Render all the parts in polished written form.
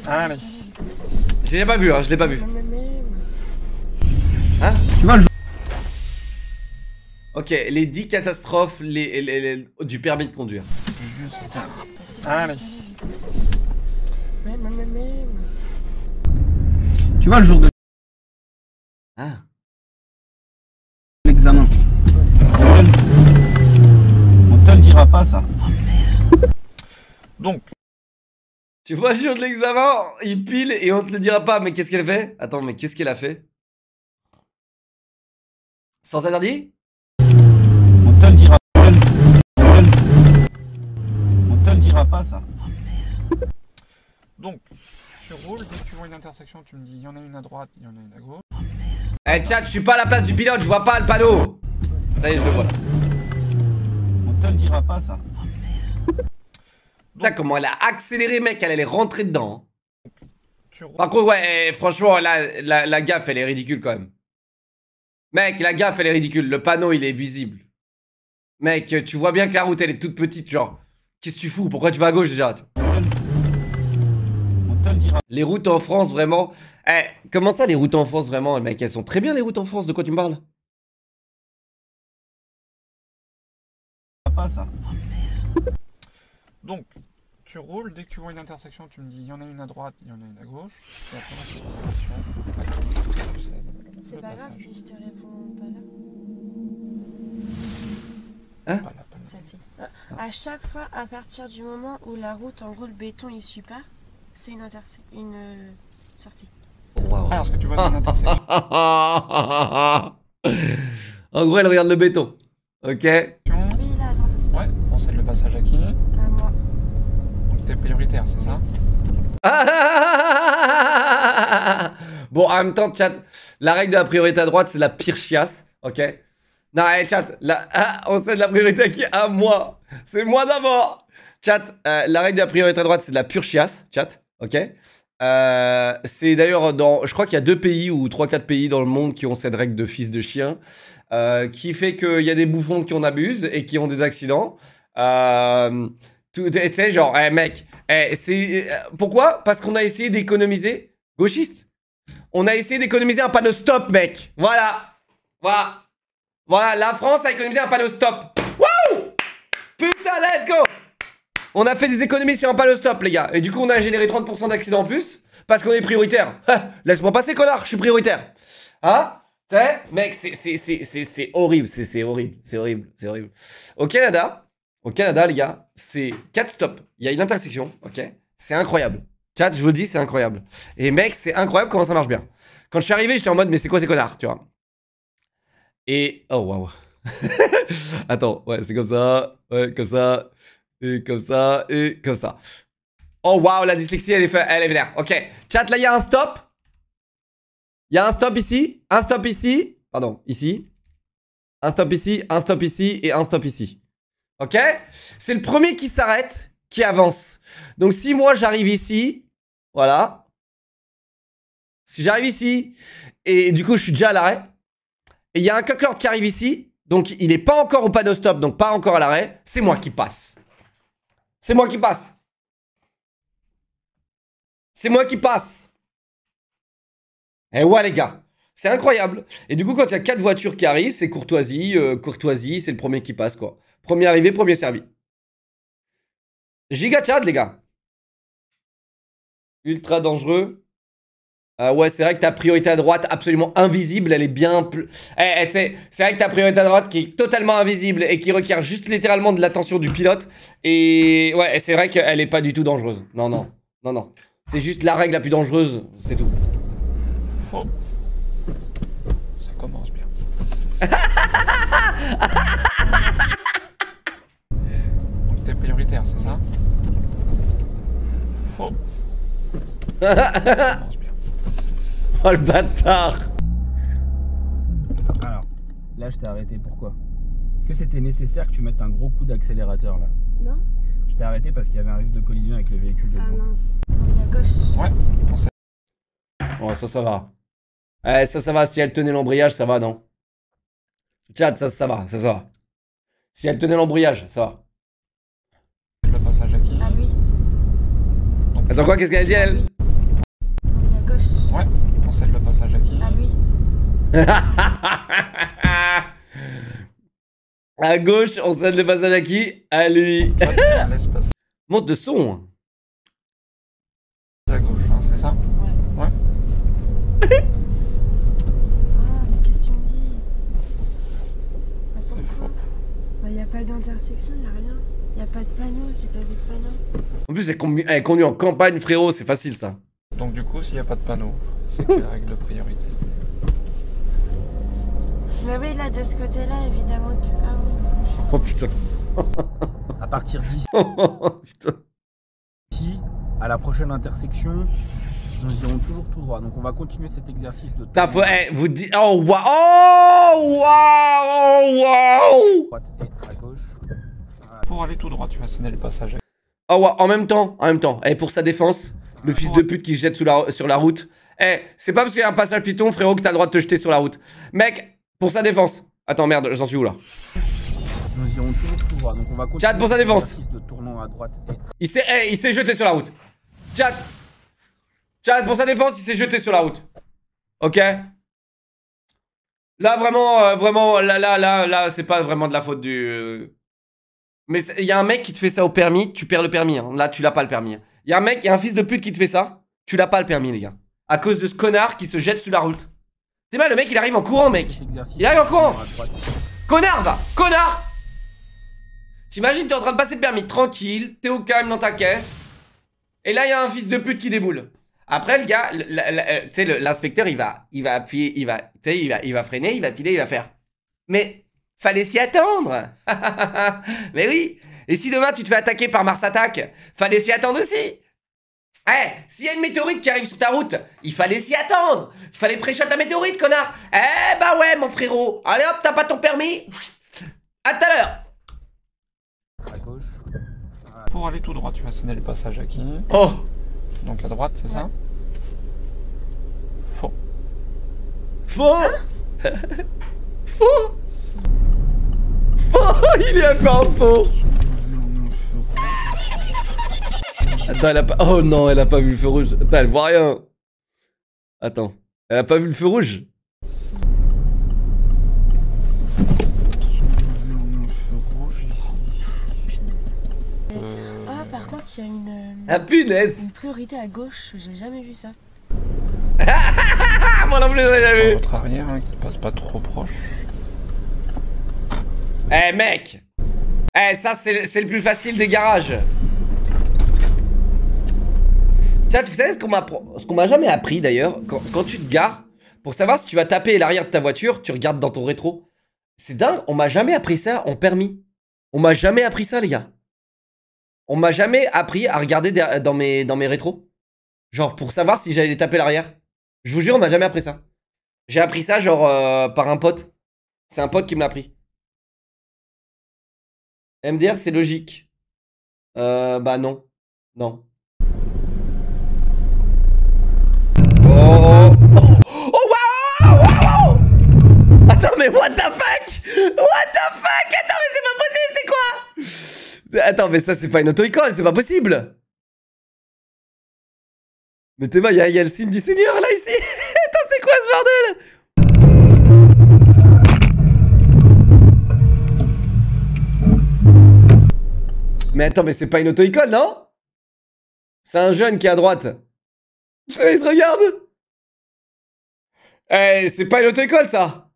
Allez. Je l'ai pas vu, hein, je l'ai pas vu. Hein? Tu vois le Ok, les 10 catastrophes du permis de conduire. Allez. Tu vois le jour de Ah. l'examen. On te le dira pas ça. Donc, Tu vois, le jour de l'examen, il pile et on te le dira pas. Mais qu'est-ce qu'elle fait? Attends, mais qu'est-ce qu'elle a fait? Sans interdit? On te le dira. On te le dira pas ça. donc, tu roules, dès que tu vois une intersection, tu me dis il y en a une à droite, il y en a une à gauche. Eh chat, je suis pas à la place du pilote, je vois pas le panneau. Ça y est, je le vois. On te le dira pas ça. Putain, comment elle a accéléré, mec, elle est rentrée dedans. Tu roules. Par contre, ouais, franchement, la gaffe, elle est ridicule quand même. Mec, la gaffe, elle est ridicule. Le panneau, il est visible. Mec, tu vois bien que la route, elle est toute petite, genre. Qu'est-ce que tu fous? Pourquoi tu vas à gauche déjà? On te le dira Les routes en France, vraiment. Eh, comment ça, les routes en France, vraiment, mec? Elles sont très bien, les routes en France. De quoi tu me parles? pas ça. Donc, tu roules, dès que tu vois une intersection, tu me dis il y en a une à droite, il y en a une à gauche. Et après, moi, C'est pas grave si je te réponds pas là. Hein? Pas là. Celle-ci. À chaque fois, à partir du moment où la route, en gros, le béton, il suit pas, c'est une sortie. Waouh. Ah, parce que tu vois une intersection. En gros, elle regarde le béton. Ok. Oui, là, à droite. Ouais, on cède le passage à qui? À moi. Donc t'es prioritaire, c'est ça? Bon, en même temps, chat, la règle de la priorité à droite, c'est la pire chiasse. Ok. Non, hey, chat, on cède la priorité à qui? À moi. C'est moi d'abord. Chat, la règle de la priorité à droite, c'est de la pure chiasse. Chat, ok. C'est d'ailleurs dans, je crois qu'il y a 2 pays ou 3-4 pays dans le monde qui ont cette règle de fils de chien, qui fait qu'il y a des bouffons qui en abusent et qui ont des accidents. Tu sais, genre, mec, pourquoi? Parce qu'on a essayé d'économiser, gauchiste. On a essayé d'économiser un panneau stop, mec. Voilà, voilà, voilà. La France a économisé un panneau stop. Wouh! Putain, let's go! On a fait des économies sur un panneau stop, les gars. Et du coup, on a généré 30% d'accidents en plus. Parce qu'on est prioritaire. Laisse-moi passer, connard. Je suis prioritaire. Hein? Tu sais? Mec, c'est horrible. C'est horrible. C'est horrible. C'est horrible. Au Canada, les gars, c'est 4 stops. Il y a une intersection. Ok? C'est incroyable. Chat, je vous le dis, c'est incroyable. Et mec, c'est incroyable comment ça marche bien. Quand je suis arrivé, j'étais en mode, mais c'est quoi ces connards? Tu vois? Et. Oh, waouh. Attends, ouais, c'est comme ça. Ouais, comme ça. Et comme ça, et comme ça. Oh waouh, la dyslexie, elle est vénère. Ok, chat, là, il y a un stop. Il y a un stop ici, un stop ici. Pardon, ici. Un stop ici, un stop ici et un stop ici. Ok? C'est le premier qui s'arrête, qui avance. Donc si moi, j'arrive ici, voilà. Si j'arrive ici, et du coup, je suis déjà à l'arrêt. Et il y a un coq-lord qui arrive ici. Donc, il n'est pas encore au panneau stop, donc pas encore à l'arrêt. C'est moi qui passe. C'est moi qui passe. C'est moi qui passe. Eh ouais, les gars. C'est incroyable. Et du coup, quand il y a 4 voitures qui arrivent, c'est courtoisie. Courtoisie, c'est le premier qui passe, quoi. Premier arrivé, premier servi. Giga chat, les gars. Ultra dangereux. Ouais, c'est vrai que ta priorité à droite, absolument invisible, elle est bien plus... tu sais, c'est vrai que ta priorité à droite qui est totalement invisible et qui requiert juste littéralement de l'attention du pilote. Et ouais, c'est vrai qu'elle est pas du tout dangereuse. Non, non, non, non. C'est juste la règle la plus dangereuse, c'est tout. Faux. Ça commence bien. Donc t'es prioritaire, c'est ça? Faux. Ça commence bien. Oh le bâtard. Alors, là je t'ai arrêté pourquoi? Est-ce que c'était nécessaire que tu mettes un gros coup d'accélérateur là? Non? Je t'ai arrêté parce qu'il y avait un risque de collision avec le véhicule de Ah devant. mince. À gauche. Ouais, on sait. Oh, ça va. Ça va. Si elle tenait l'embrayage, ça va, non? Chat, ça va, ça va. Si elle tenait l'embrayage, ça va. Le passage à qui? À lui. Donc, Attends quoi, qu'est-ce qu'elle a dit, elle? Ouais, on cède le passage à qui? Ah oui. À gauche, on cède le passage à qui? À lui. Toi, tu laisses passer Monte de son. à gauche, hein, c'est ça? Ah, mais qu'est-ce que tu me dis? Bah, pourquoi? Bah, y a pas d'intersection, y a rien. Y a pas de panneau, j'ai pas vu de panneau. En plus, elle conduit en campagne, frérot, c'est facile ça. Donc du coup, s'il n'y a pas de panneau, c'est la règle de priorité. Mais oui, là, de ce côté-là, évidemment que... Ah oui. Oh putain. À partir d'ici, Oh putain. à la prochaine intersection, nous irons toujours tout droit. Donc on va continuer cet exercice de Putain, faut. Vous dites. Oh waouh! Oh waouh! Oh waouh! droite et à gauche. Pour aller tout droit, tu vas céder le passage à Oh waouh! En même temps. Et pour sa défense, le fils de pute qui se jette sur la route. C'est pas parce qu'il y a un passage piéton, frérot, que t'as le droit de te jeter sur la route. Mec, pour sa défense. Attends, merde, j'en suis où là? Nous irons toujours tout droit. Donc on va continuer Chat, pour sa cet défense. exercice de tournant à droite et Il s'est jeté sur la route. Chat, pour sa défense, il s'est jeté sur la route. Ok? Là, vraiment, là, c'est pas vraiment de la faute du... Mais il y a un mec qui te fait ça au permis, tu perds le permis. Hein. Là, tu l'as pas le permis. Il y a un fils de pute qui te fait ça, tu l'as pas le permis, les gars. À cause de ce connard qui se jette sur la route. C'est mal, le mec, il arrive en courant, mec. cet exercice Il arrive en de courant. tournant à droite. Connard, va! Connard! T'imagines, t'es en train de passer le permis tranquille, t'es au calme dans ta caisse, et là, il y a un fils de pute qui déboule. Après, le gars, tu sais, l'inspecteur, il va appuyer, il va freiner, il va piler, il va faire. Mais, fallait s'y attendre! Mais oui! Et si demain, tu te fais attaquer par Mars Attack, fallait s'y attendre aussi! S'il y a une météorite qui arrive sur ta route, il fallait s'y attendre. Il fallait pré-shot la météorite, connard. Bah ouais, mon frérot. Allez hop, t'as pas ton permis. À tout à l'heure. À gauche. Pour aller tout droit, tu vas céder le passage à qui? Oh. Donc à droite, c'est ça? Faux. Faux. Faux. Faux. Il y a fait un faux. Attends, elle a pas... Oh non, elle a pas vu le feu rouge. Attends, elle voit rien. Attends. Elle a pas vu le feu rouge. Ah, par contre, il y a Ah punaise. une priorité à gauche, j'ai jamais vu ça. Ah, moi non plus, j'ai jamais vu. Votre arrière, hein, qui passe pas trop proche. Mec. Ça, c'est le plus facile des garages. Chat, vous savez ce qu'on m'a jamais appris d'ailleurs, quand tu te gares, pour savoir si tu vas taper l'arrière de ta voiture, tu regardes dans ton rétro. C'est dingue, on m'a jamais appris ça en permis. On m'a jamais appris ça, les gars. On m'a jamais appris à regarder dans mes rétros. Genre pour savoir si j'allais taper l'arrière. Je vous jure, on m'a jamais appris ça. J'ai appris ça genre par un pote. C'est un pote qui me l'a appris. MDR, c'est logique. Bah non. Non. Oh waouh! Attends, mais what the fuck? What the fuck? Attends, mais c'est pas possible, c'est quoi? Attends, mais ça, c'est pas une auto-école, c'est pas possible. Mais t'es mal, il y a le signe du Seigneur là ici. Attends, c'est quoi ce bordel? Mais attends, mais c'est pas une auto-école, non? C'est un jeune qui est à droite. Il se regarde. C'est pas une auto-école, ça.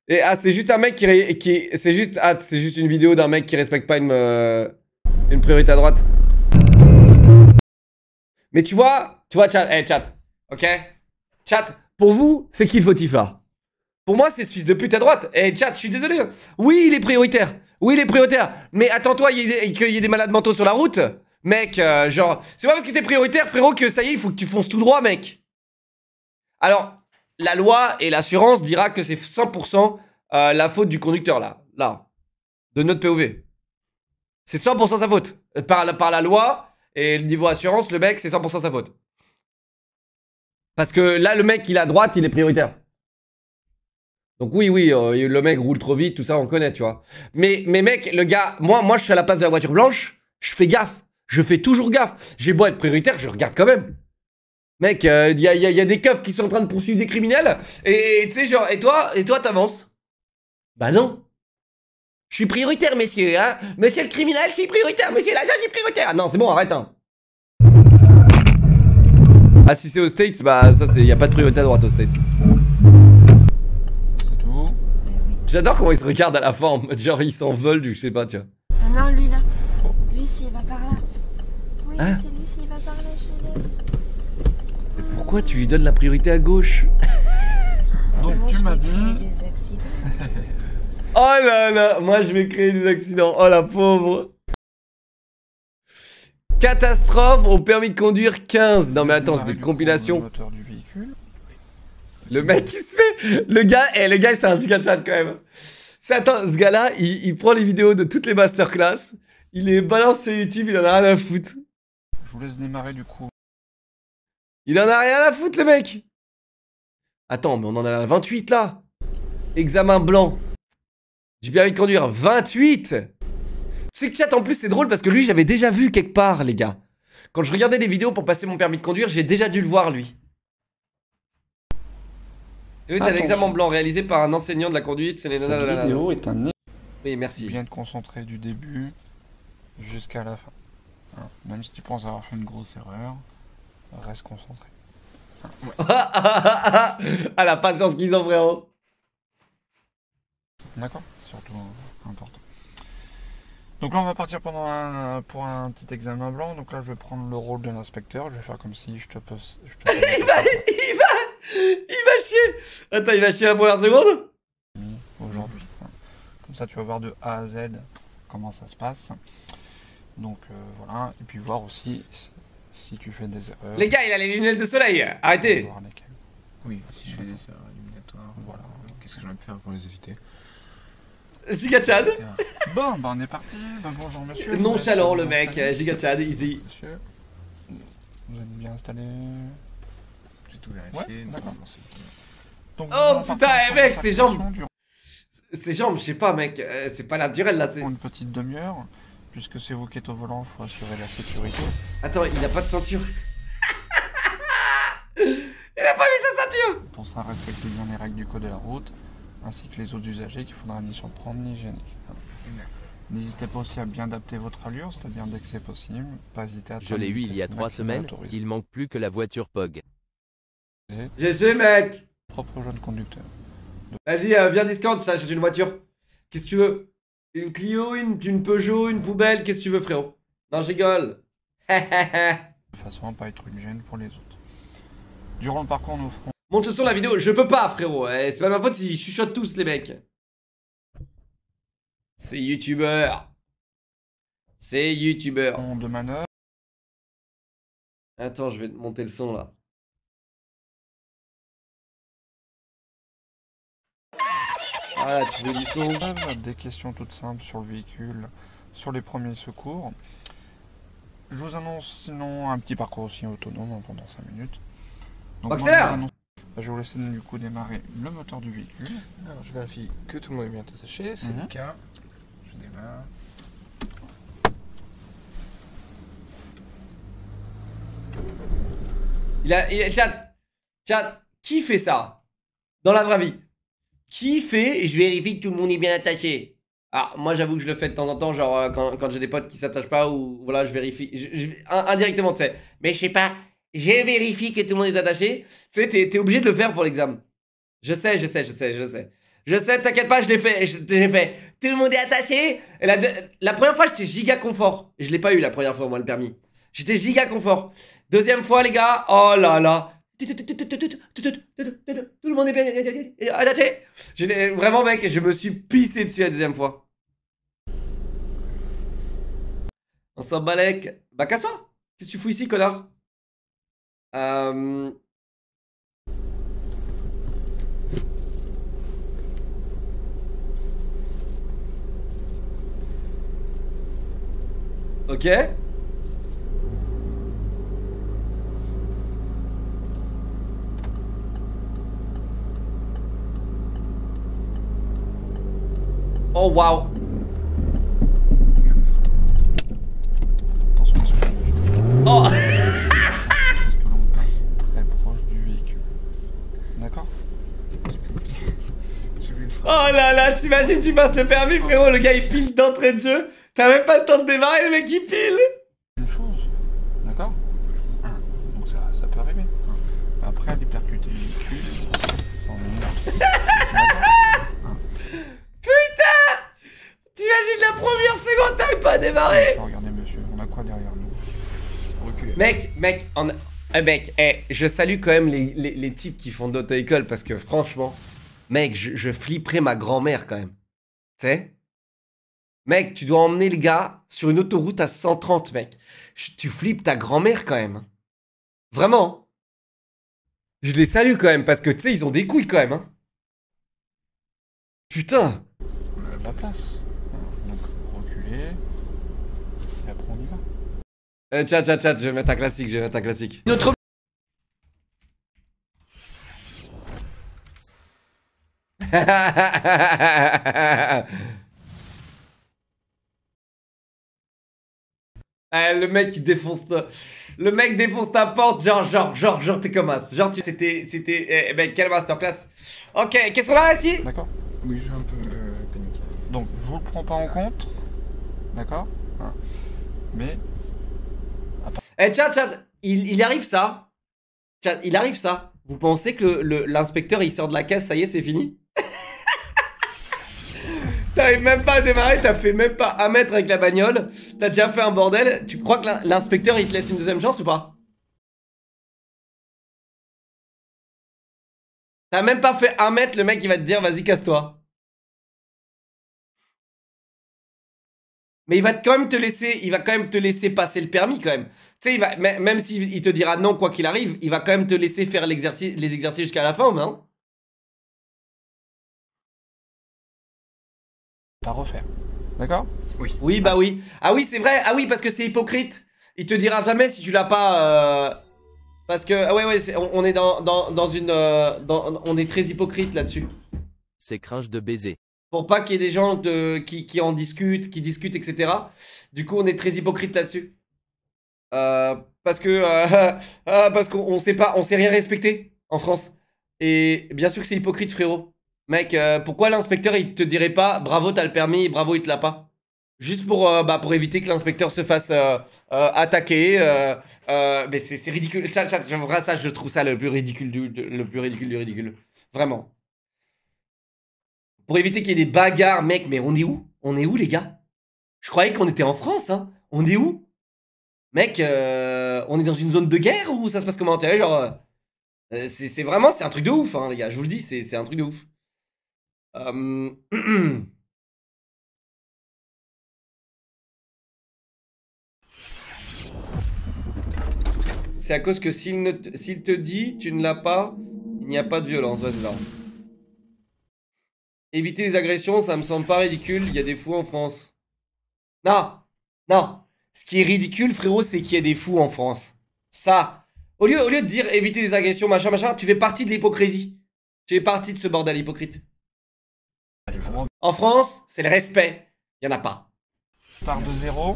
Et c'est juste un mec c'est juste une vidéo d'un mec qui respecte pas une priorité à droite. Mais tu vois, chat, chat, ok? Chat, pour vous, c'est qui le fautif là? Pour moi, c'est ce fils de pute à droite. Chat, je suis désolé. Oui, il est prioritaire. Oui, il est prioritaire. Mais attends-toi qu'il y ait des malades mentaux sur la route. Mec, genre, c'est pas parce que t'es prioritaire, frérot, que ça y est, il faut que tu fonces tout droit, mec. Alors, la loi et l'assurance dira que c'est 100% la faute du conducteur, là, de notre POV. C'est 100% sa faute. Par la loi et le niveau assurance, le mec, c'est 100% sa faute. Parce que là, le mec, il est à droite, il est prioritaire. Donc oui, le mec roule trop vite, tout ça, on connaît, tu vois. Mais mec, le gars, moi, je suis à la place de la voiture blanche, je fais gaffe. Je fais toujours gaffe. J'ai beau être prioritaire, je regarde quand même. Mec, y a des keufs qui sont en train de poursuivre des criminels. Et tu sais, genre, et toi, t'avances. Bah non. Je suis prioritaire, messieurs, hein. Monsieur le criminel, je suis prioritaire. Monsieur l'agent, je suis prioritaire. Non, c'est bon, arrête, hein. Ah, si c'est aux States, bah ça, y a pas de priorité à droite aux States. C'est tout. J'adore comment ils se regardent à la fin, en mode genre ils s'en veulent, je sais pas, tu vois. Ah non, lui là. Lui, s'il va par là. Oui, Hein? c'est lui, s'il va par là, je le laisse. Pourquoi tu lui donnes la priorité à gauche? Donc Moi, tu je m'as vais dit... créer des accidents. Oh là là, moi je vais créer des accidents. Oh la pauvre. Catastrophe au permis de conduire 15. Non mais attends, c'est Démarrer une du compilation. coup le moteur du véhicule. Le mec il se fait. Le gars c'est un giga chat quand même. Attends, ce gars là, il prend les vidéos de toutes les masterclass. Il les balance sur YouTube, il en a rien à foutre. Je vous laisse démarrer du coup. Il en a rien à foutre le mec. Attends, mais on en a la 28 là. Examen blanc. Du permis de conduire 28. Tu sais que chat en plus c'est drôle parce que lui j'avais déjà vu quelque part les gars. Quand je regardais des vidéos pour passer mon permis de conduire, j'ai déjà dû le voir lui. Tu vois, t'as l'examen blanc réalisé par un enseignant de la conduite. C'est les Cette vidéo est un... Oui, merci. Bien te concentrer du début jusqu'à la fin. Hein, même si tu penses avoir fait une grosse erreur, reste concentré. Ah la patience qu'ils ont frérot. D'accord? Surtout important. Donc là on va partir pour un petit examen blanc. Donc là je vais prendre le rôle de l'inspecteur. Je vais faire comme si je te pose... Il va chier. Attends, il va chier la première seconde. Aujourd'hui. Comme ça tu vas voir de A à Z comment ça se passe. Donc voilà. Et puis voir aussi si tu fais des erreurs. Les gars, il a les lunettes de soleil. Arrêtez. Voir lesquelles. Oui, si je fais des erreurs éliminatoires, Voilà. qu'est-ce que j'aurais pu faire pour les éviter? Giga Chad. Bon, bah on est parti. Bah, bonjour monsieur. Nonchalant Vous le êtes mec. installé Giga Chad, easy. Monsieur, vous êtes bien installé. J'ai tout vérifié. Ouais, non, d'accord. non, c'est bon. Donc, Oh, nous allons putain, partir eh, sur mec, la ces circulation jambes. durant Ces jambes, je sais pas mec, c'est pas naturel là. une petite demi-heure. Puisque c'est vous qui êtes au volant, il faut assurer la sécurité. Attends, il a pas de ceinture. Il a pas mis sa ceinture. Pour ça, respectez bien les règles du code de la route, ainsi que les autres usagers qu'il faudra ni surprendre ni gêner. N'hésitez pas aussi à bien adapter votre allure, c'est-à-dire dès que c'est possible, pas hésiter à Je l'ai eu il y a 3 semaines, il manque plus que la voiture POG. GG mec. Propre jeune conducteur. Vas-y, viens Discord, ça achète une voiture. Qu'est-ce que tu veux? Une Clio, une Peugeot, une poubelle, qu'est-ce que tu veux frérot? Non, je rigole. De façon à pas être une gêne pour les autres. Durant le parcours, nous ferons Monte le son de la vidéo, je peux pas frérot. C'est pas ma faute s'ils chuchotent tous les mecs. C'est youtubeur. C'est youtubeur. de manœuvre. Attends, je vais te monter le son là. Voilà, tu veux du son? Des questions toutes simples sur le véhicule, sur les premiers secours. Je vous annonce sinon un petit parcours aussi autonome pendant 5 minutes. Donc, moi, Boxer! je vous laisse du coup démarrer le moteur du véhicule. Alors, je vérifie que tout le monde est bien attaché. C'est le cas. Je démarre. Chat, qui fait ça? Dans la vraie vie? Qui fait je vérifie que tout le monde est bien attaché? Ah, moi j'avoue que je le fais de temps en temps, genre quand j'ai des potes qui s'attachent pas ou voilà, je vérifie. Indirectement, tu sais. Mais je sais pas, je vérifie que tout le monde est attaché. Tu sais, t'es obligé de le faire pour l'examen. Je sais. Je sais, t'inquiète pas, je l'ai fait. Tout le monde est attaché. Et la première fois, j'étais giga confort. Je l'ai pas eu la première fois, moi, le permis. J'étais giga confort. Deuxième fois, les gars, oh là là. Tout le monde est bien attaché. J'étais vraiment, mec, je me suis pissé dessus la deuxième fois. On s'en balèque. Bah, casse-toi. Qu'est-ce que tu fous ici, connard? Ok. Oh wow. Attention, Oh. parce que là on passe là là, t'imagines, tu passes le permis, frérot, le gars il pile d'entrée de jeu. T'as même pas le temps de démarrer, le mec il pile. Une chose, d'accord? Donc ça peut arriver. Après, aller percuter le véhicule, sans venir. Putain! T'imagines la première seconde, t'arrives pas à démarrer. Regardez, monsieur, on a quoi derrière nous? Reculez. Mec, je salue quand même les types qui font de l'auto-école parce que franchement, mec, je flipperais ma grand-mère quand même. Tu sais? Mec, tu dois emmener le gars sur une autoroute à 130, mec. Tu flippes ta grand-mère quand même. Vraiment. Je les salue quand même parce que tu sais, ils ont des couilles quand même. Hein. Putain. On a de la place. Donc, reculer. Et après, on y va. Chat, je vais mettre un classique, Notre... le mec il défonce ta... Le mec défonce ta porte, genre t'es comme as. Genre c'était... mec, quelle masterclass. Ok, qu'est-ce qu'on a ici? D'accord? Oui, je suis un peu paniqué. Donc, je vous le prends pas en compte. D'accord? Mais... Chat, il arrive ça. Chat, il arrive ça. Vous pensez que l'inspecteur il sort de la caisse, ça y est, c'est fini? T'arrives même pas à démarrer, t'as fait même pas 1 mètre avec la bagnole, t'as déjà fait un bordel. Tu crois que l'inspecteur il te laisse une deuxième chance ou pas? T'as même pas fait 1 mètre, le mec il va te dire vas-y casse-toi. Mais il va quand même te laisser, passer le permis quand même. Tu sais, même s'il te dira non quoi qu'il arrive, il va quand même te laisser faire les exercices jusqu'à la fin, non? Pas refaire. D'accord? Oui. Oui, bah oui. Ah oui, c'est vrai. Ah oui, parce que c'est hypocrite. Il te dira jamais si tu l'as pas... Parce que... Ah ouais, on est dans une... on est très hypocrite là-dessus. C'est cringe de baiser. Pour pas qu'il y ait des gens qui en discutent, qui discutent, etc. Du coup, on est très hypocrite là-dessus. Parce qu'on sait rien respecter en France. Et bien sûr que c'est hypocrite, frérot. Mec, pourquoi l'inspecteur il te dirait pas bravo t'as le permis, bravo il te l'a pas? Juste pour éviter que l'inspecteur se fasse attaquer. Mais c'est ridicule. Chat, ça, je trouve ça le plus ridicule du ridicule. Vraiment. Pour éviter qu'il y ait des bagarres, mec, mais on est où? On est où, les gars? Je croyais qu'on était en France, hein. On est où? Mec, on est dans une zone de guerre ou ça se passe comment? Genre, c'est vraiment, c'est un truc de ouf, hein, les gars. Je vous le dis, c'est un truc de ouf. C'est à cause que s'il te dit tu ne l'as pas, il n'y a pas de violence. Ouais, c'est ça. Éviter les agressions, ça me semble pas ridicule. Il y a des fous en France. Non. Ce qui est ridicule, frérot, c'est qu'il y a des fous en France. Ça. Au lieu de dire éviter les agressions, machin, tu fais partie de l'hypocrisie. Tu fais partie de ce bordel hypocrite. En France, c'est le respect. Il n'y en a pas. On part de zéro,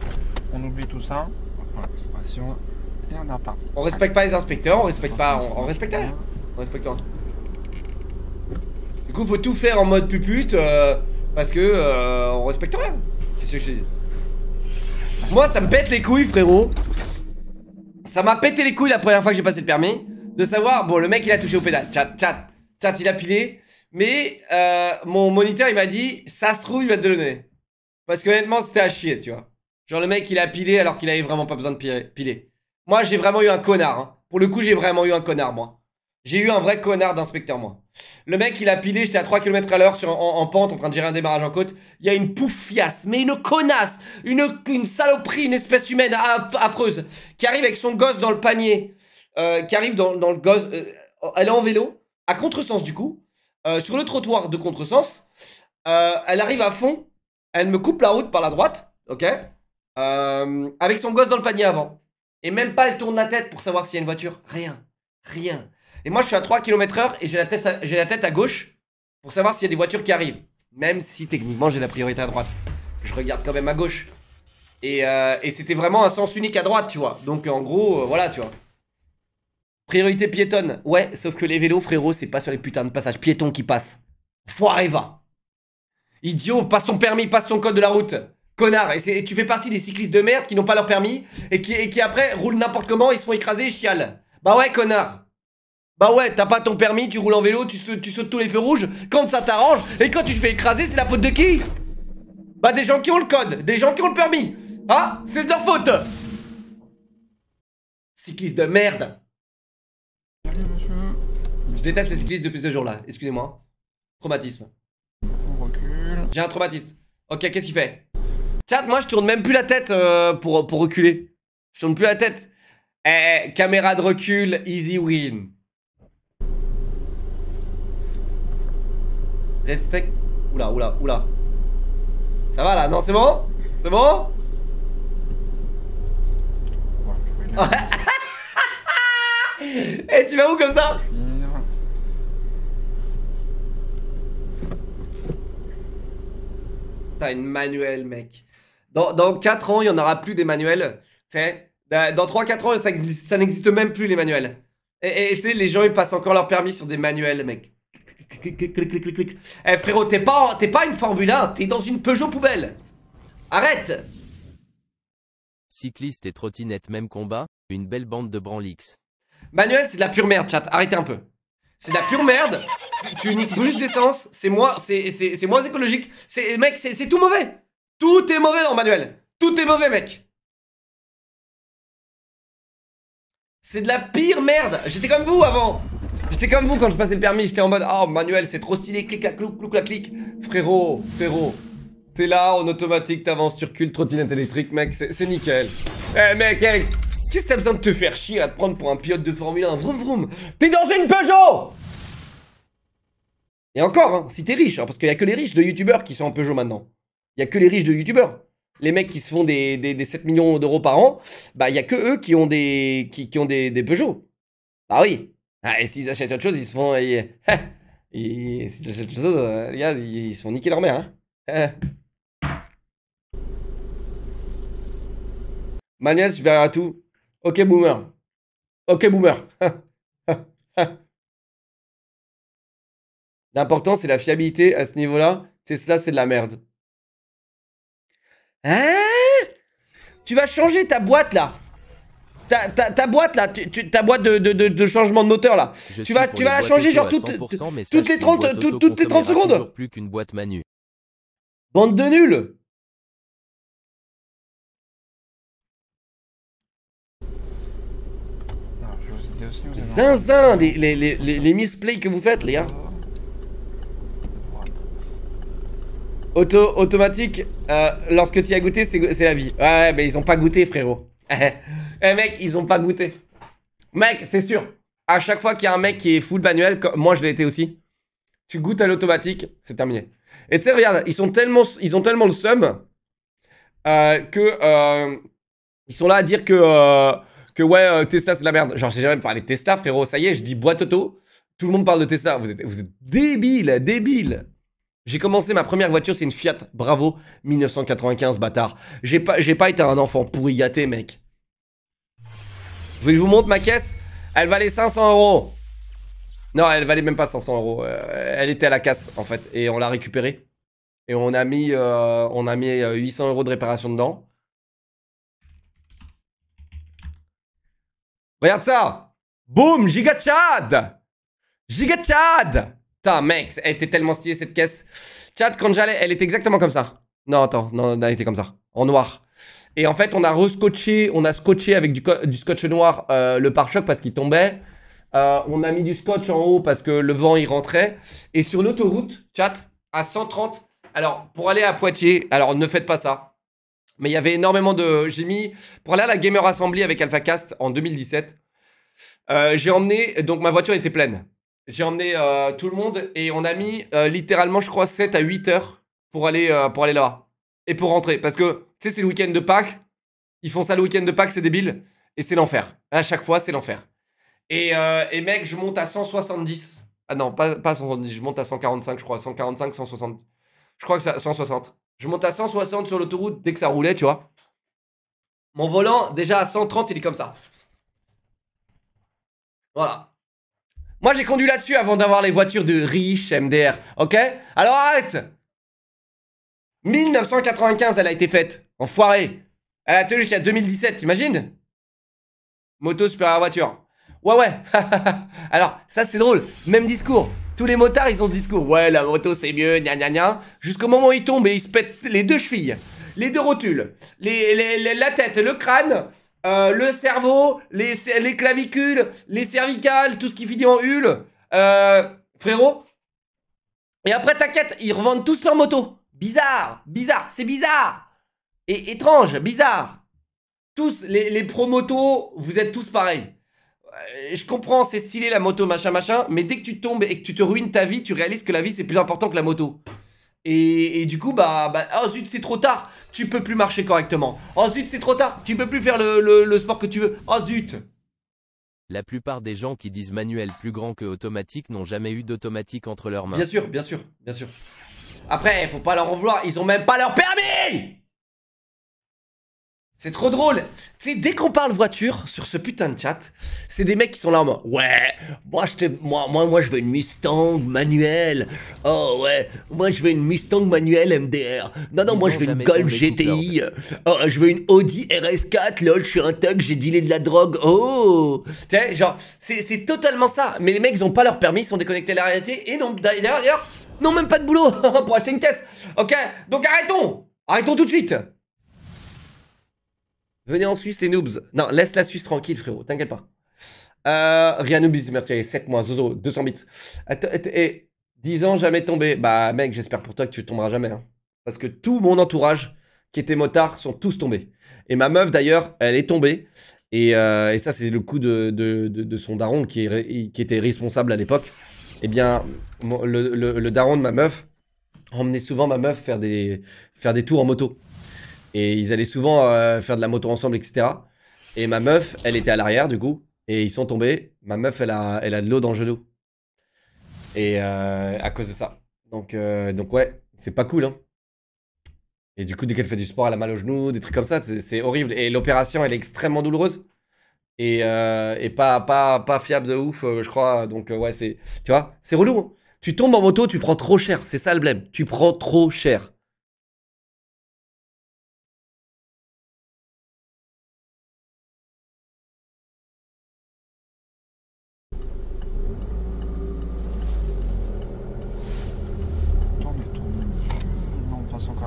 on oublie tout ça, Concentration. et on est reparti. On respecte pas les inspecteurs, on respecte rien. On respecte rien. Du coup, faut tout faire en mode pupute parce que on respecte rien. C'est ce que je dis. Moi, ça me pète les couilles, frérot. Ça m'a pété les couilles la première fois que j'ai passé le permis. De savoir, bon, le mec il a touché au pédale. Chat, il a pilé. Mais mon moniteur il m'a dit, ça se trouve, il va te le donner. Parce que honnêtement, c'était à chier, tu vois. Genre, le mec il a pilé alors qu'il avait vraiment pas besoin de piler. Moi, j'ai vraiment eu un connard. Hein. Pour le coup, j'ai vraiment eu un connard, moi. J'ai eu un vrai connard d'inspecteur, moi. Le mec, il a pilé, j'étais à 3 km à l'heure en pente, en train de gérer un démarrage en côte. Il y a une pouffiasse, mais une connasse, une saloperie, une espèce humaine affreuse, qui arrive avec son gosse dans le panier, qui arrive dans le gosse. Elle est en vélo, à contresens du coup, sur le trottoir de contresens. Elle arrive à fond, elle me coupe la route par la droite, ok, avec son gosse dans le panier avant. Et même pas, elle tourne la tête pour savoir s'il y a une voiture. Rien. Et moi, je suis à 3 km/h et j'ai la tête à gauche pour savoir s'il y a des voitures qui arrivent. Même si techniquement, j'ai la priorité à droite. Je regarde quand même à gauche. Et c'était vraiment un sens unique à droite, tu vois. Donc, en gros, voilà, tu vois. Priorité piétonne. Ouais, sauf que les vélos, frérot, c'est pas sur les putains de passages piétons qui passent. Foiré va. Idiot, passe ton permis, passe ton code de la route. Connard, et tu fais partie des cyclistes de merde qui n'ont pas leur permis et qui après roulent n'importe comment, ils se font écraser et chialent. Bah ouais, connard. Bah ouais, t'as pas ton permis, tu roules en vélo, tu sautes tous les feux rouges quand ça t'arrange, et quand tu te fais écraser, c'est la faute de qui? Bah des gens qui ont le code, des gens qui ont le permis. Ah, c'est de leur faute. Cycliste de merde. Je déteste les cyclistes depuis ce jour-là, excusez-moi. Traumatisme. On recule. J'ai un traumatisme. Ok, qu'est-ce qu'il fait? Tiens, moi je tourne même plus la tête pour reculer. Je tourne plus la tête. Caméra de recul, easy win. Respect. Oula, oula, oula. Ça va là? Non, c'est bon? C'est bon? Et tu vas où comme ça? T'as une manuelle, mec. Dans 4 ans, il n'y en aura plus des manuels. Dans 3-4 ans, ça n'existe même plus les manuels. Et tu sais, les gens ils passent encore leur permis sur des manuels, mec. Eh frérot, t'es pas une Formule 1, t'es dans une Peugeot poubelle. Arrête. Cycliste et trottinette même combat, une belle bande de branlix. Manuel, c'est de la pure merde, chat. Arrêtez un peu. C'est de la pure merde. Tu niques plus d'essence. C'est moins écologique. Mec, c'est tout mauvais. Tout est mauvais dans Manuel. Tout est mauvais, mec. C'est de la pire merde. J'étais comme vous avant. J'étais comme vous quand je passais le permis. J'étais en mode, oh Manuel, c'est trop stylé. Clic, clac, clouc, clouc, clac, clic. Frérot. T'es là en automatique, t'avances, tu recules, trottinette électrique, mec. C'est nickel. Eh mec, qu'est-ce que t'as besoin de te faire chier à te prendre pour un pilote de Formule 1? Vroom vroom. T'es dans une Peugeot. Et encore, hein, si t'es riche, hein, parce qu'il y a que les riches de youtubeurs qui sont en Peugeot maintenant. Il y a que les riches de youtubeurs. Les mecs qui se font des 7 millions d'euros par an, bah il y a que eux qui ont des Peugeot. Bah oui. Ah, et s'ils achètent autre chose, ils se font... s'ils achètent autre chose, les gars, ils se font niquer leur mère. Hein. Manuel supérieur à tout. Ok boomer. Ok boomer. L'important c'est la fiabilité à ce niveau-là. Tesla c'est de la merde. Hein? Tu vas changer ta boîte là. Ta boîte là, ta boîte de changement de moteur là. Tu vas la changer genre toutes les 30 secondes. Plus qu'une boîte Manu. Bande de nuls. Zinzin, les misplays que vous faites, les gars. Automatique, lorsque tu y as goûté, c'est la vie. Ouais, mais ils ont pas goûté, frérot. Eh mec, ils ont pas goûté. Mec, c'est sûr. À chaque fois qu'il y a un mec qui est full manuel, moi je l'ai été aussi, tu goûtes à l'automatique, c'est terminé. Et tu sais, regarde, ils ont tellement le seum que ils sont là à dire que ouais, Tesla c'est de la merde. Genre, j'ai jamais parlé de Tesla, frérot. Ça y est, je dis boîte auto. Tout le monde parle de Tesla. Vous êtes débile. J'ai commencé ma première voiture, c'est une Fiat Bravo 1995, bâtard. J'ai pas été un enfant pourri gâté, mec. Vous voulez que je vous montre ma caisse? Elle valait 500 euros. Non, elle valait même pas 500 euros. Elle était à la casse, en fait. Et on l'a récupérée. Et on a mis 800 euros de réparation dedans. Regarde ça. Boum, giga Chad. Putain, mec, elle était tellement stylée cette caisse. Chad, quand j'allais, elle était exactement comme ça. Non, attends, non, elle était comme ça. En noir. Et en fait, on a scotché avec du scotch noir le pare-choc parce qu'il tombait. On a mis du scotch en haut parce que le vent y rentrait. Et sur l'autoroute, chat, à 130. Alors, pour aller à Poitiers, alors ne faites pas ça. Mais il y avait énormément de... J'ai mis... Pour aller à la Gamer Assembly avec AlphaCast en 2017, j'ai emmené... Donc, ma voiture était pleine. J'ai emmené tout le monde et on a mis littéralement, je crois, 7 à 8 heures pour aller là-bas. Et pour rentrer. Parce que, tu sais, c'est le week-end de Pâques. Ils font ça le week-end de Pâques, c'est débile. Et c'est l'enfer. À chaque fois, c'est l'enfer. Et mec, je monte à 170. Ah non, pas 170, je monte à 145, je crois. 145, 160. Je crois que c'est 160. Je monte à 160 sur l'autoroute dès que ça roulait, tu vois. Mon volant, déjà à 130, il est comme ça. Voilà. Moi, j'ai conduit là-dessus avant d'avoir les voitures de riches MDR. Ok? Alors arrête! 1995, elle a été faite. Enfoiré. Elle a tenu jusqu'à 2017, t'imagines? Moto supérieure à voiture. Ouais. Alors, ça c'est drôle. Même discours. Tous les motards, ils ont ce discours. Ouais, la moto c'est mieux, gna. Jusqu'au moment où ils tombent et ils se pètent les deux chevilles, les deux rotules, la tête, le crâne, le cerveau, les clavicules, les cervicales, tout ce qui finit en hule. Frérot. Et après, t'inquiète, ils revendent tous leur moto. Bizarre, c'est bizarre. Et étrange, bizarre. Tous, les pro-motos, vous êtes tous pareils. Je comprends, c'est stylé la moto, machin, mais dès que tu tombes et que tu te ruines ta vie, tu réalises que la vie c'est plus important que la moto. Et du coup, oh zut, c'est trop tard, tu peux plus marcher correctement. Oh zut, c'est trop tard, tu peux plus faire le sport que tu veux. Oh zut. La plupart des gens qui disent manuel plus grand que automatique n'ont jamais eu d'automatique entre leurs mains. Bien sûr. Après, faut pas leur en vouloir, ils ont même pas leur permis. C'est trop drôle. Tu sais, dès qu'on parle voiture sur ce putain de chat, c'est des mecs qui sont là en mode ouais, moi je veux une Mustang manuelle. Oh ouais, moi je veux une Mustang manuelle MDR. Non, moi je veux une Golf GTI. Oh, je veux une Audi RS4. Lol, je suis un thug, j'ai dealé de la drogue. Oh, tu sais, genre, c'est totalement ça. Mais les mecs, ils ont pas leur permis, ils sont déconnectés de la réalité. Et non, d'ailleurs, non, même pas de boulot pour acheter une caisse. Ok, donc arrêtons tout de suite. Venez en Suisse les noobs. Non, laisse la Suisse tranquille frérot, t'inquiète pas. Rien noob ici, merci, 7 mois, Zozo, 200 bits. Et 10 ans jamais tombé. Bah mec, j'espère pour toi que tu tomberas jamais. Hein. Parce que tout mon entourage qui était motard sont tous tombés. Et ma meuf d'ailleurs, elle est tombée. Et ça c'est le coup de son daron qui était responsable à l'époque. Eh bien, le daron de ma meuf emmenait souvent ma meuf faire des tours en moto. Et ils allaient souvent faire de la moto ensemble, etc. Et ma meuf, elle était à l'arrière du coup. Et ils sont tombés. Ma meuf, elle a de l'eau dans le genou. Et à cause de ça. Donc ouais, c'est pas cool. Hein. Et du coup, dès qu'elle fait du sport, elle a mal au genou, des trucs comme ça. C'est horrible. Et l'opération, elle est extrêmement douloureuse. Et pas fiable de ouf, je crois. Donc ouais, tu vois, c'est relou. Hein. Tu tombes en moto, tu prends trop cher. C'est ça le blême. Tu prends trop cher.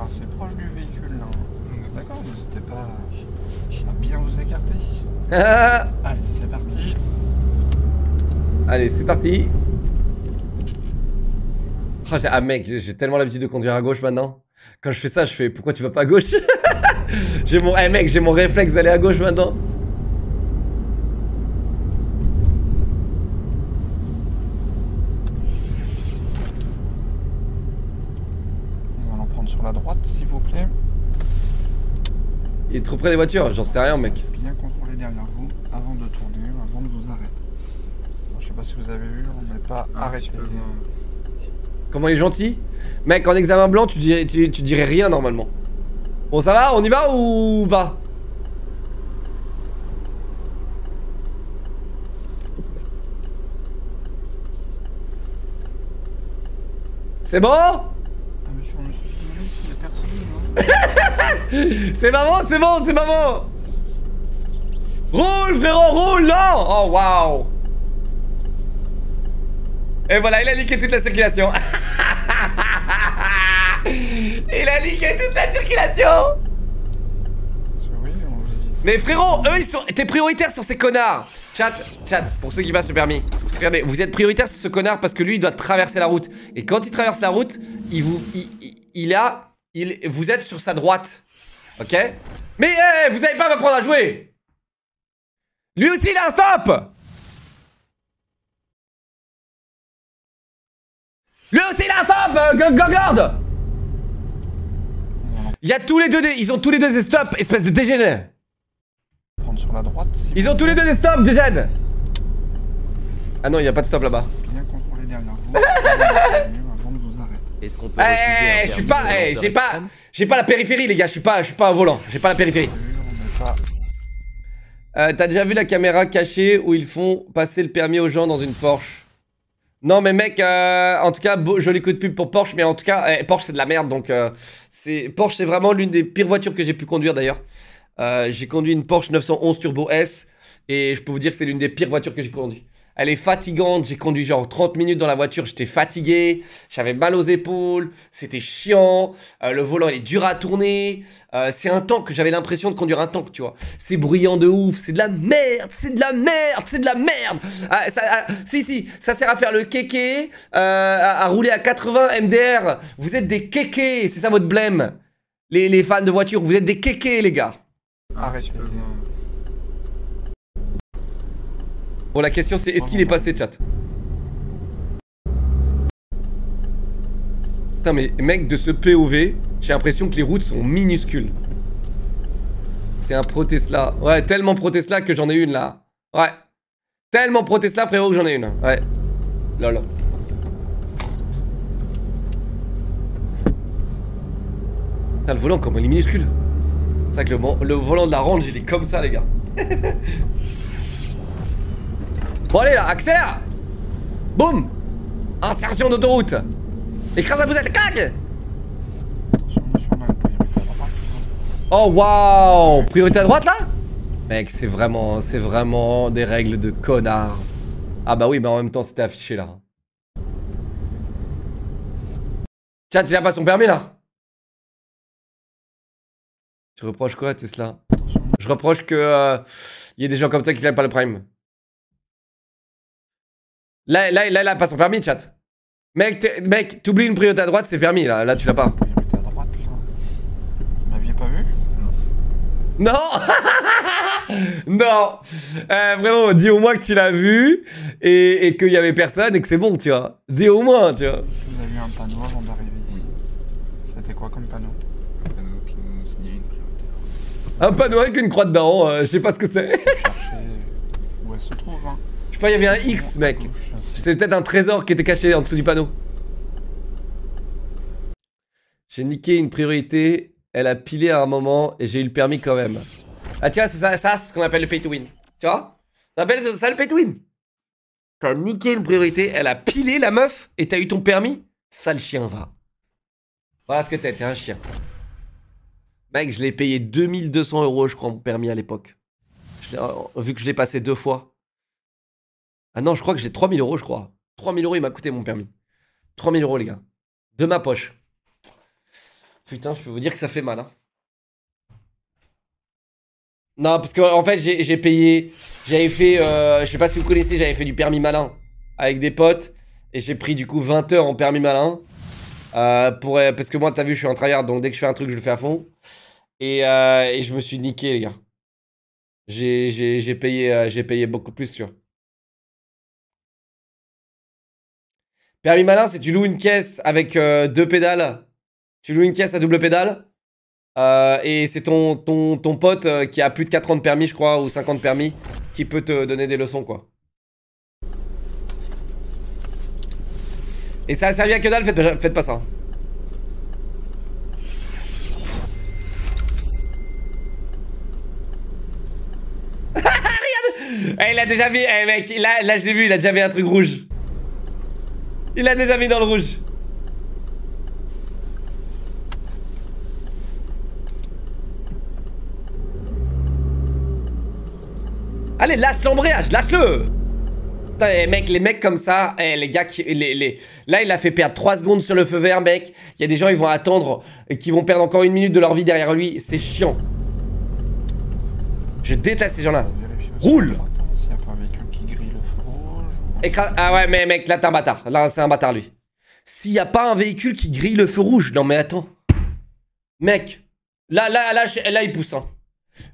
C'est proche du véhicule là. D'accord, n'hésitez pas à bien vous écarter. Allez, c'est parti. Allez, c'est parti. Oh, mec, j'ai tellement l'habitude de conduire à gauche maintenant. Quand je fais ça, je fais pourquoi tu vas pas à gauche? J'ai mon réflexe d'aller à gauche maintenant. Sur la droite, s'il vous plaît. Il est trop près des voitures, j'en sais rien, mec. Bien contrôler derrière vous avant de tourner, avant de vous arrêter. Alors, je sais pas si vous avez vu, on n'est pas arrêté. Comment il est gentil? Mec, en examen blanc, tu dirais rien normalement. Bon, ça va? On y va ou pas? C'est bon? C'est pas bon, c'est pas bon. Roule frérot, roule, non. Oh waouh. Et voilà, il a niqué toute la circulation. Il a niqué toute la circulation. Mais frérot, eux ils sont... T'es prioritaire sur ces connards. Chat, pour ceux qui passent le permis. Regardez, vous êtes prioritaire sur ce connard parce que lui il doit traverser la route. Et quand il traverse la route, vous êtes sur sa droite. Ok? Mais vous allez pas m'apprendre à jouer. Lui aussi il a un stop. Lui aussi il a un stop, Gogord. Il y a tous les deux des... Ils ont tous les deux des stops, espèce de dégénère. Prendre sur la droite. Ils ont tous les deux des stops, dégène. Ah non, il n'y a pas de stop là-bas. Bien contrôler derrière vous avant de vous arrêter. Est-ce qu'on peut refuser je suis pas... j'ai pas la périphérie les gars, je suis pas un volant. J'ai pas la périphérie. T'as déjà vu la caméra cachée où ils font passer le permis aux gens dans une Porsche? Non mais mec, en tout cas, joli coup de pub pour Porsche, mais en tout cas, Porsche c'est de la merde, donc Porsche, c'est vraiment l'une des pires voitures que j'ai pu conduire d'ailleurs. J'ai conduit une Porsche 911 Turbo S et je peux vous dire que c'est l'une des pires voitures que j'ai conduit. Elle est fatigante, j'ai conduit genre 30 minutes dans la voiture, j'étais fatigué, j'avais mal aux épaules, c'était chiant, le volant il est dur à tourner, c'est un tank, j'avais l'impression de conduire un tank, tu vois. C'est bruyant de ouf, c'est de la merde, c'est de la merde, c'est de la merde. Si, ça sert à faire le kéké, à rouler à 80 MDR, vous êtes des kékés, c'est ça votre blême. Les fans de voiture, vous êtes des kékés les gars. Arrêtez. Bon, la question c'est est-ce qu'il est passé, chat? Putain, mais mec, de ce POV, j'ai l'impression que les routes sont minuscules. T'es un pro Tesla. Ouais, tellement pro Tesla que j'en ai une là. Ouais. Tellement pro Tesla, frérot, que j'en ai une. Ouais. Lol. Putain, le volant, comment il est minuscule. C'est vrai que le volant de la Range, il est comme ça, les gars. Bon allez là, accélère. Boum. Insertion d'autoroute. Écrase la bousette, clac. Attention, monsieur, on a la priorité à droite. Oh waouh. Priorité à droite là. Mec, c'est vraiment des règles de connard. Ah bah oui, mais en même temps c'était affiché là. Tiens, il a pas son permis là. Tu reproches quoi, Tesla? Je reproche que y ait des gens comme toi qui n'aiment pas le prime. Là, il a pas son permis, chat. Mec, t'oublies une priorité à droite, c'est permis, là tu l'as pas. Priorité à droite, là. Vous m'aviez pas vu? Non. Non. Vraiment, dis au moins que tu l'as vu et qu'il y avait personne et que c'est bon, tu vois. Dis au moins, tu vois. Vous avez eu un panneau avant d'arriver ici. C'était quoi comme panneau? Un panneau qui nous signale une priorité. Un panneau avec une croix dedans, je sais pas ce que c'est. Cherchez où elle se trouve, hein. Je sais pas, il y avait un X, mec. C'est peut-être un trésor qui était caché en dessous du panneau. J'ai niqué une priorité, elle a pilé à un moment et j'ai eu le permis quand même. Ah tiens, ça c'est ce qu'on appelle le pay to win. Tu vois? On appelle ça le pay to win. T'as niqué une priorité, elle a pilé la meuf et t'as eu ton permis. Sale chien, va. Voilà ce que t'es un chien. Mec, je l'ai payé 2200 € je crois mon permis à l'époque. Vu que je l'ai passé 2 fois. Ah non, je crois que j'ai 3000 € je crois. 3000 € il m'a coûté mon permis. 3000 € les gars. De ma poche. Putain, je peux vous dire que ça fait mal, hein. Non, parce que en fait, j'ai payé. J'avais fait. Je sais pas si vous connaissez, j'avais fait du permis malin avec des potes. Et j'ai pris du coup 20 heures en permis malin. Parce que moi, t'as vu, je suis un tryhard. Donc dès que je fais un truc, je le fais à fond. Et je me suis niqué, les gars. J'ai payé beaucoup plus, tu vois. Permis malin, c'est tu loues une caisse avec 2 pédales. Tu loues une caisse à double pédale. Et c'est ton pote qui a plus de 4 ans de permis, je crois, ou 50 permis, qui peut te donner des leçons, quoi. Et ça a servi à que dalle, faites pas ça. Regarde. Il a déjà mis, mec, là j'ai vu, il a déjà mis un truc rouge. Il a déjà mis dans le rouge. Allez, lâche l'embrayage, lâche-le. Putain, mec, les mecs comme ça, les gars, là, il a fait perdre 3 secondes sur le feu vert, mec. Il y a des gens, ils vont attendre et qui vont perdre encore 1 minute de leur vie derrière lui. C'est chiant. Je déteste ces gens-là. Roule. S'il n'y a pas un véhicule qui grille le feu rouge. Écrase. Ah ouais, mais mec, là, t'es un bâtard. Là, c'est un bâtard, lui. S'il n'y a pas un véhicule qui grille le feu rouge. Non, mais attends. Mec. Là, il pousse, hein.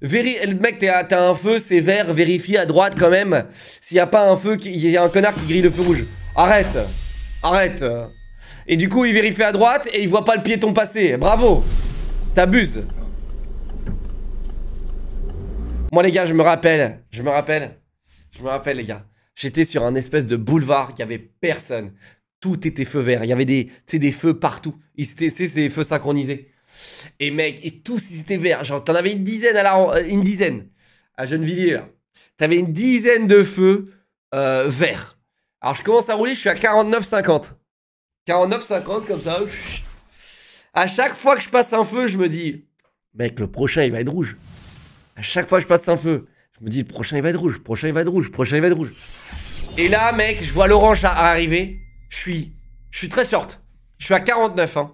Mec, t'as un feu, c'est vert, vérifie à droite quand même. S'il n'y a pas un feu, il y a un connard qui grille le feu rouge. Arrête. Arrête. Et du coup, il vérifie à droite et il voit pas le piéton passer. Bravo. T'abuses. Moi, les gars, je me rappelle, les gars. J'étais sur un espèce de boulevard, il y avait personne. Tout était feu vert. Il y avait des feux partout. C'est des feux synchronisés. Et mec, tous ils étaient verts. Genre, t'en avais une dizaine à Gennevilliers là. T'avais une dizaine de feux verts. Alors je commence à rouler, je suis à 49,50. 49,50 comme ça. À chaque fois que je passe un feu, je me dis, mec, le prochain, il va être rouge. À chaque fois que je passe un feu, je me dis, le prochain, il va être rouge, le prochain, il va être rouge, le prochain, il va être rouge. Et là, mec, je vois l'orange arriver. Je suis très short. Je suis à 49, hein.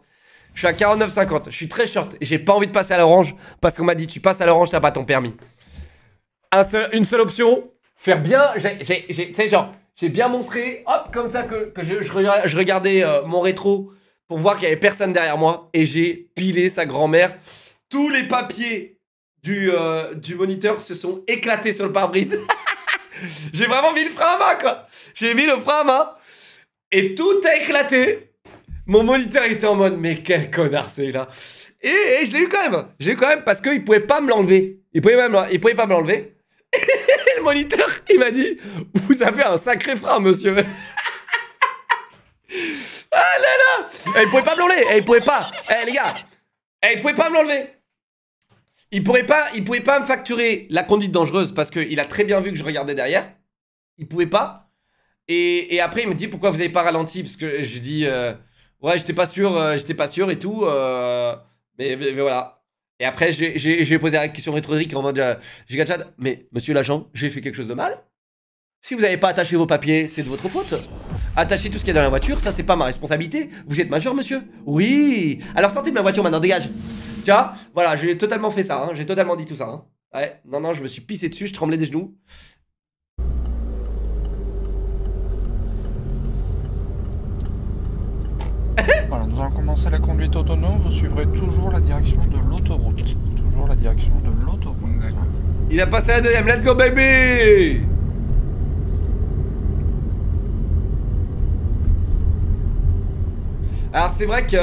Je suis à 49,50. Je suis très short. Et j'ai pas envie de passer à l'orange parce qu'on m'a dit, tu passes à l'orange, t'as pas ton permis. Une seule option, faire bien. Tu sais, genre, j'ai bien montré, hop, comme ça que je regardais mon rétro pour voir qu'il y avait personne derrière moi. Et j'ai pilé sa grand-mère. Tous les papiers du moniteur se sont éclatés sur le pare-brise. J'ai vraiment mis le frein à main, quoi. J'ai mis le frein à main. Et tout a éclaté. Mon moniteur était en mode, mais quel connard celui-là. Et je l'ai eu quand même. J'ai eu quand même parce qu'il pouvait pas me l'enlever. Il pouvait pas me l'enlever. Et le moniteur, il m'a dit, vous avez un sacré frein, monsieur. Ah là là. Il pouvait pas me l'enlever. Il pouvait pas. Les gars. Il pouvait pas me l'enlever. Il pouvait pas me facturer la conduite dangereuse parce qu'il a très bien vu que je regardais derrière. Il pouvait pas. Et après, il me dit pourquoi vous avez pas ralenti parce que je dis ouais, j'étais pas sûr et tout. Mais voilà. Et après, j'ai posé la question rhétorique en mode Giga Chad, mais monsieur l'agent, j'ai fait quelque chose de mal? Si vous n'avez pas attaché vos papiers, c'est de votre faute. Attachez tout ce qu'il y a dans la voiture, ça c'est pas ma responsabilité. Vous êtes majeur, monsieur? Oui. Alors sortez de ma voiture maintenant, dégage. Tiens, voilà, j'ai totalement fait ça, hein. J'ai totalement dit tout ça. Hein. Ouais, non, je me suis pissé dessus, je tremblais des genoux. Voilà, nous allons commencer la conduite autonome. Vous suivrez toujours la direction de l'autoroute. Toujours la direction de l'autoroute. D'accord. Il a passé la deuxième, let's go baby! Alors c'est vrai que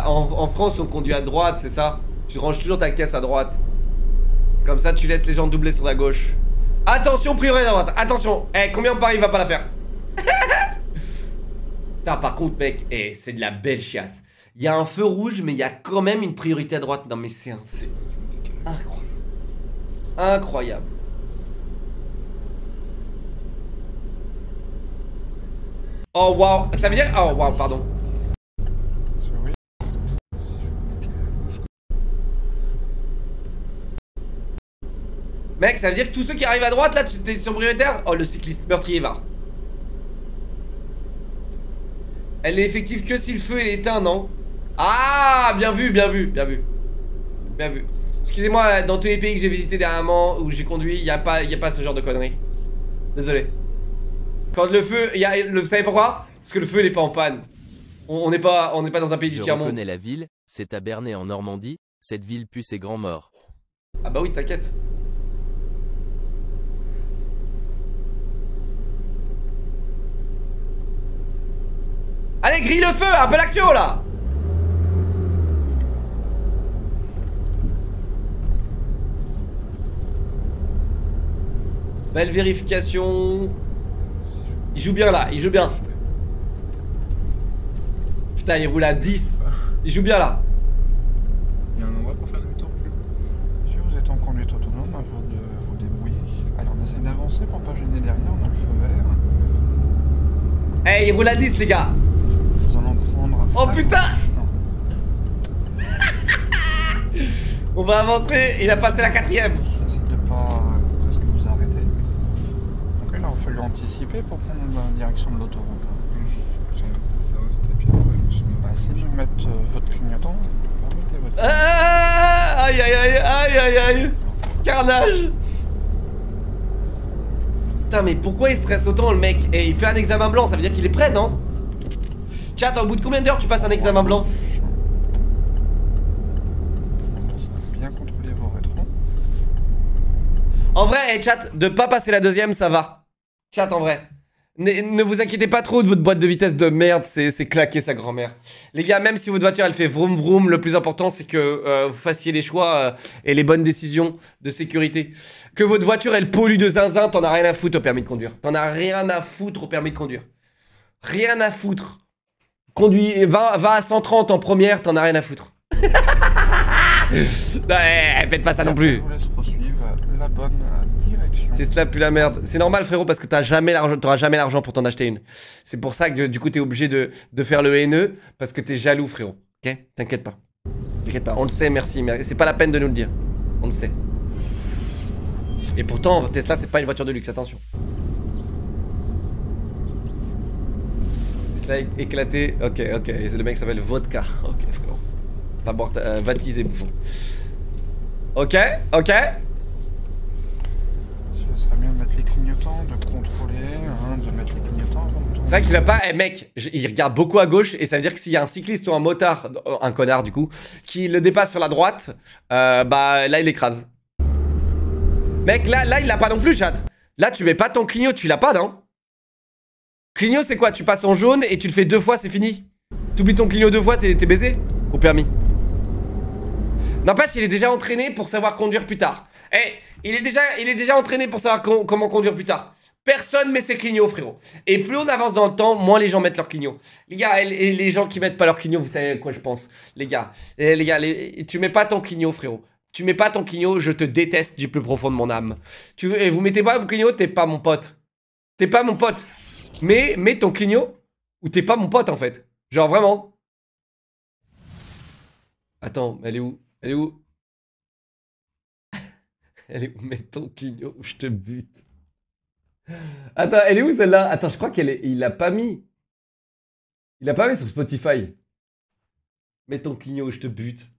en France on conduit à droite, c'est ça? Tu ranges toujours ta caisse à droite. Comme ça tu laisses les gens doubler sur la gauche. Attention, priorité à droite, attention. Combien on parie il va pas la faire? Putain, par contre mec, c'est de la belle chiasse. Il y a un feu rouge mais il y a quand même une priorité à droite. Non mais c'est incroyable. Incroyable. Oh waouh, ça veut dire... Oh waouh, pardon. Mec, ça veut dire que tous ceux qui arrivent à droite, là, t'es sur prioritaire? Oh, le cycliste meurtrier va. Elle est effective que si le feu est éteint, non? Ah, bien vu. Excusez-moi, dans tous les pays que j'ai visités dernièrement, où j'ai conduit, y a pas ce genre de conneries. Désolé. Quand le feu, vous savez pourquoi? Parce que le feu, il est pas en panne. On n'est pas dans un pays du tiers-monde. Je reconnais la ville, c'est à Bernay en Normandie. Cette ville pue ses grands morts. Ah bah oui, t'inquiète. Allez, grille le feu, un peu l'action là. Belle vérification. Il joue bien là, il joue bien. Putain, il roule à 10. Il joue bien là. Il y a un endroit pour faire demi-tour. Si vous êtes en conduite autonome, à vous de vous débrouiller. Allez, on essaie d'avancer pour pas gêner derrière, on a le feu vert. Il roule à 10 les gars. Nous allons prendre... Oh putain. On va avancer, il a passé la 4ème. Essayez de pas presque vous arrêter. Donc là, il a fallu anticiper pour prendre la direction de l'autoroute. Ça, c'était bien. Ouais, je me suis demandé. Essayez de mettre votre clignotant. Permettez votre... Aïe. Carnage. Putain, mais pourquoi il stresse autant le mec? Et il fait un examen blanc, ça veut dire qu'il est prêt, non? Chat, au bout de combien d'heures tu passes un examen blanc? Bien contrôler vos rétros. En vrai, chat, de pas passer la deuxième, ça va. Chat, en vrai. Ne vous inquiétez pas trop de votre boîte de vitesse de merde, c'est claquer sa grand-mère. Les gars, même si votre voiture elle fait vroom vroom, le plus important c'est que vous fassiez les choix et les bonnes décisions de sécurité. Que votre voiture elle pollue de zinzin, t'en as rien à foutre au permis de conduire. T'en as rien à foutre au permis de conduire. Rien à foutre. Conduis, va à 130 en première, t'en as rien à foutre. Non, faites pas ça non plus. Je vous laisse poursuivre la bonne direction. Tesla pue la merde. C'est normal frérot parce que t'auras jamais l'argent pour t'en acheter une. C'est pour ça que du coup t'es obligé de faire le haineux parce que t'es jaloux frérot. Ok? T'inquiète pas. T'inquiète pas, on le sait, merci, mais c'est pas la peine de nous le dire. On le sait. Et pourtant, Tesla, c'est pas une voiture de luxe, attention. Tesla éclaté, ok. Et le mec s'appelle Vodka. Ok, frérot. Pas boire, baptisé, bouffon. Ok. Ce serait bien de mettre les clignotants, de contrôler, hein, de mettre les clignotants avant de tourner. C'est vrai qu'il a pas. Eh mec, il regarde beaucoup à gauche et ça veut dire que s'il y a un cycliste ou un motard, un connard du coup, qui le dépasse sur la droite, bah là il écrase. Mec, là il l'a pas non plus, chat. Là tu mets pas ton clignot, tu l'as pas, non? Clignot c'est quoi? Tu passes en jaune et tu le fais 2 fois, c'est fini. T'oublies ton clignot 2 fois, t'es baisé au permis. N'empêche, il est déjà entraîné pour savoir conduire plus tard. Eh, il est déjà entraîné pour savoir comment conduire plus tard. Personne met ses clignots, frérot. Et plus on avance dans le temps, moins les gens mettent leurs clignots. Les gars, et les gens qui mettent pas leurs clignots, vous savez à quoi je pense. Les gars, tu mets pas ton clignot, frérot. Tu mets pas ton clignot, je te déteste du plus profond de mon âme. Et vous mettez pas mon clignot, t'es pas mon pote. T'es pas mon pote. Mais mets ton clignot ou t'es pas mon pote en fait. Genre vraiment. Attends, elle est où? Elle est où? Elle est où? Mets ton clignot ou je te bute. Attends, elle est où celle-là? Attends, je crois il l'a pas mis. Il l'a pas mis sur Spotify. Mets ton clignot ou je te bute.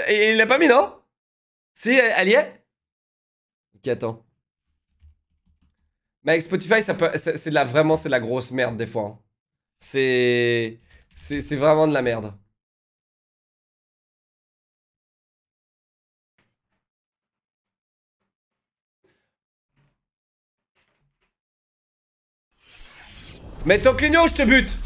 Il l'a pas mis, non? Si, elle y est? Ok, attends. Mais avec Spotify, c'est vraiment c'est de la grosse merde des fois. Hein. C'est vraiment de la merde. Mets ton clignot, je te bute.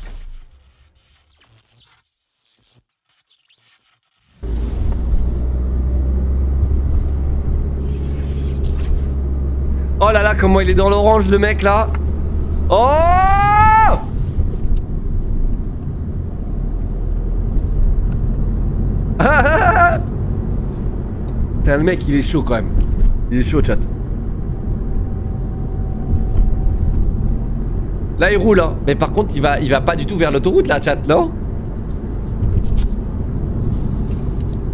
Oh là là, comment il est dans l'orange le mec là. Oh! Putain, le mec il est chaud quand même. Il est chaud, chat. Là il roule hein. Mais par contre il va pas du tout vers l'autoroute là, chat, non?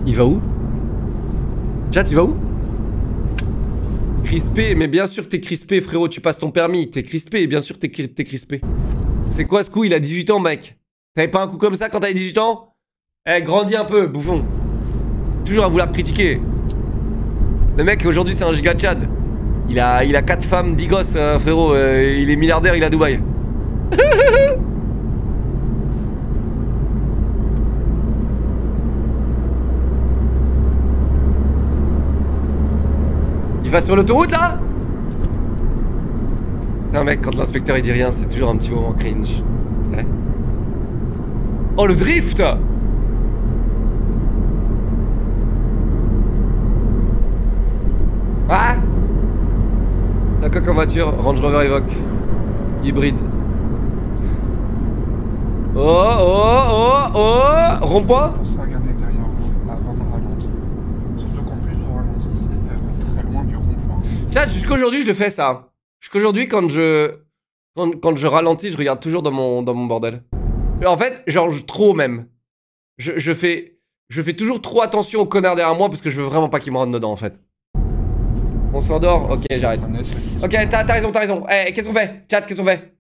Il va où? Chat, il va où? Crispé, mais bien sûr que t'es crispé, frérot, tu passes ton permis, t'es crispé, bien sûr que t'es crispé. C'est quoi ce coup? Il a 18 ans, mec. T'avais pas un coup comme ça quand t'avais 18 ans? Eh, grandis un peu, bouffon. Toujours à vouloir critiquer. Le mec, aujourd'hui, c'est un giga Tchad. Il a 4 femmes, 10 gosses, frérot. Il est milliardaire, il est à Dubaï. Il va sur l'autoroute là? Putain mec, quand l'inspecteur il dit rien, c'est toujours un petit moment cringe. Ouais. Oh le drift! Ah! T'as quoi comme voiture? Range Rover Evoque. Hybride. Oh! Rond-point? Pour ça, regardez derrière vous avant de ralentir. Surtout qu'en plus vous ralentissez très loin du rond-point. Chat, jusqu'aujourd'hui je le fais ça. Jusqu'aujourd'hui quand je ralentis, je regarde toujours dans mon bordel. En fait, genre trop même. Je fais toujours trop attention aux connards derrière moi parce que je veux vraiment pas qu'ils me rentrent dedans en fait. On s'endort? Ok, j'arrête. Ok, t'as raison. Eh, qu'est-ce qu'on fait? Chat, qu'est-ce qu'on fait?